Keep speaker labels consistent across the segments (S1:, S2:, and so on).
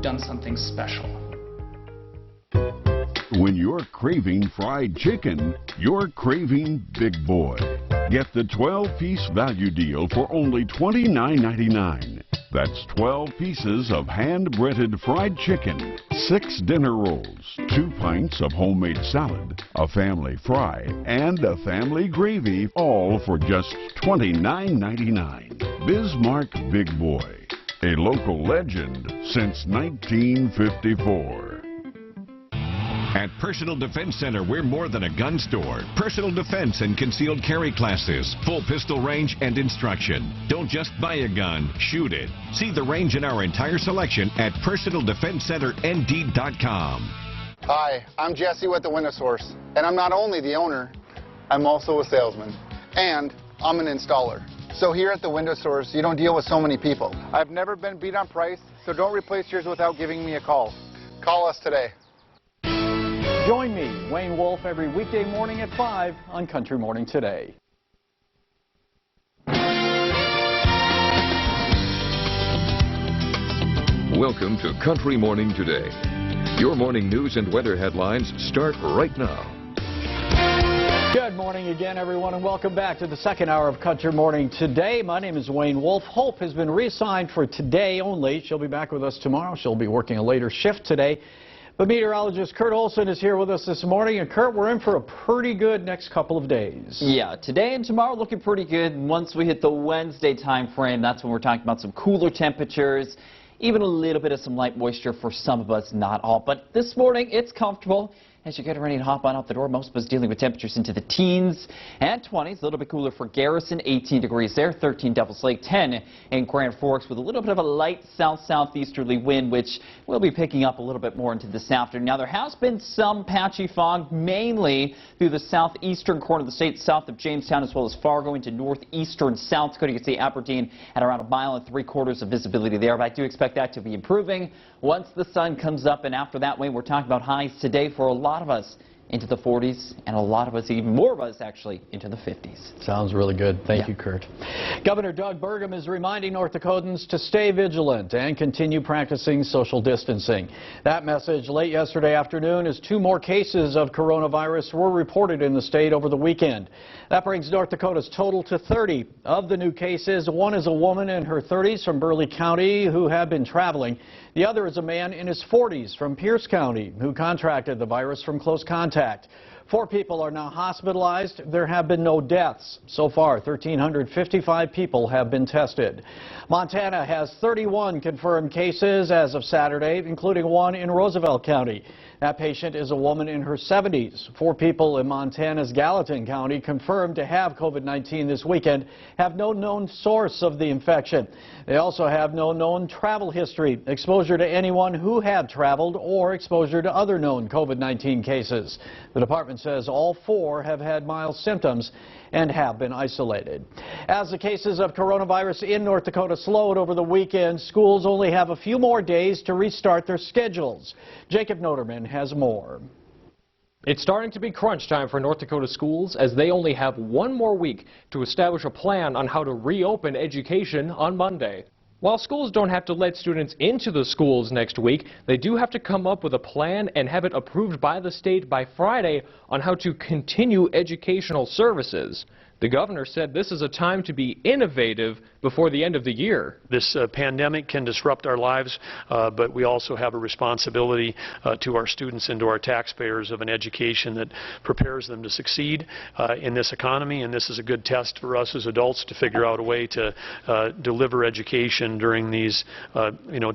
S1: done something special.
S2: When you're craving fried chicken, you're craving Big Boy. Get the 12-piece value deal for only $29.99. That's 12 pieces of hand-breaded fried chicken, 6 dinner rolls, 2 pints of homemade salad, a family fry, and a family gravy, all for just $29.99. Bismarck Big Boy, a local legend since 1954.
S3: At Personal Defense Center, we're more than a gun store. Personal defense and concealed carry classes, full pistol range and instruction. Don't just buy a gun, shoot it. See the range in our entire selection at PersonalDefenseCenterND.com.
S4: Hi, I'm Jesse with the Window Source, and I'm not only the owner, I'm also a salesman, and I'm an installer. So here at the Window Source, you don't deal with so many people. I've never been beat on price, so don't replace yours without giving me a call. Call us today.
S5: Join me, Wayne Wolf, every weekday morning at 5 on Country Morning Today.
S6: Welcome to Country Morning Today. Your morning news and weather headlines start right now.
S5: Good morning again, everyone, and welcome back to the second hour of Country Morning Today. My name is Wayne Wolf. Hope has been reassigned for today only. She'll be back with us tomorrow. She'll be working a later shift today. But meteorologist Kurt Olson is here with us this morning. And Kurt, we're in for a pretty good next couple of days.
S7: Yeah, today and tomorrow looking pretty good. Once we hit the Wednesday time frame, that's when we're talking about some cooler temperatures, even a little bit of some light moisture for some of us, not all. But this morning, it's comfortable. As you get ready to hop on out the door, most of us dealing with temperatures into the teens and 20s. A little bit cooler for Garrison, 18 degrees there, 13 Devil's Lake, 10 in Grand Forks with a little bit of a light south-southeasterly wind, which will be picking up a little bit more into this afternoon. Now, there has been some patchy fog, mainly through the southeastern corner of the state, south of Jamestown, as well as Fargo into northeastern South Dakota. You can see Aberdeen at around 1.75 miles of visibility there, but I do expect that to be improving once the sun comes up, and after that, Wayne, we're talking about highs today for a lot of us into the 40s, and a lot of us, even more of us actually, into the 50s.
S5: Sounds really good. Thank you, Kurt. Governor Doug Burgum is reminding North Dakotans to stay vigilant and continue practicing social distancing. That message late yesterday afternoon as 2 more cases of coronavirus were reported in the state over the weekend. That brings North Dakota's total to 30. Of the new cases, 1 is a woman in her 30s from Burleigh County who had been traveling. The other is a man in his 40s from Pierce County who contracted the virus from close contact. 4 people are now hospitalized. There have been no deaths. So far, 1,355 people have been tested. Montana has 31 confirmed cases as of Saturday, including 1 in Roosevelt County. That patient is a woman in her 70s. 4 people in Montana's Gallatin County confirmed to have COVID-19 this weekend have no known source of the infection. They also have no known travel history, exposure to anyone who had traveled, or exposure to other known COVID-19 cases. The department says all 4 have had mild symptoms and have been isolated. As the cases of coronavirus in North Dakota slowed over the weekend, schools only have a few more days to restart their schedules. Jacob Noterman has more.
S8: It's starting to be crunch time for North Dakota schools as they only have 1 more week to establish a plan on how to reopen education on Monday. While schools don't have to let students into the schools next week, they do have to come up with a plan and have it approved by the state by Friday on how to continue educational services. The governor said this is a time to be innovative before the end of the year.
S9: This pandemic can disrupt our lives, but we also have a responsibility to our students and to our taxpayers of an education that prepares them to succeed in this economy, and this is a good test for us as adults to figure out a way to deliver education during these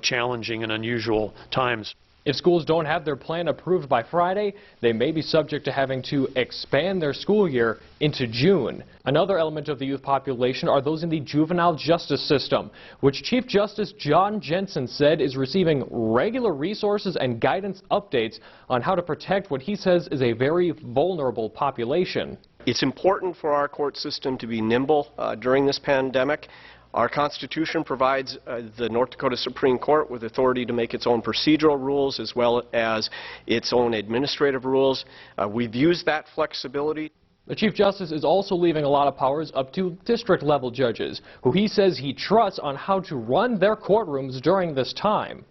S9: challenging and unusual times.
S8: If schools don't have their plan approved by Friday, they may be subject to having to expand their school year into June. Another element of the youth population are those in the juvenile justice system, which Chief Justice John Jensen said is receiving regular resources and guidance updates on how to protect what he says is a very vulnerable population.
S10: It's important for our court system to be nimble during this pandemic. Our Constitution provides the North Dakota Supreme Court with authority to make its own procedural rules as well as its own administrative rules. We've used that flexibility.
S8: The Chief Justice is also leaving a lot of powers up to district-level judges, who he says he trusts on how to run their courtrooms during this time.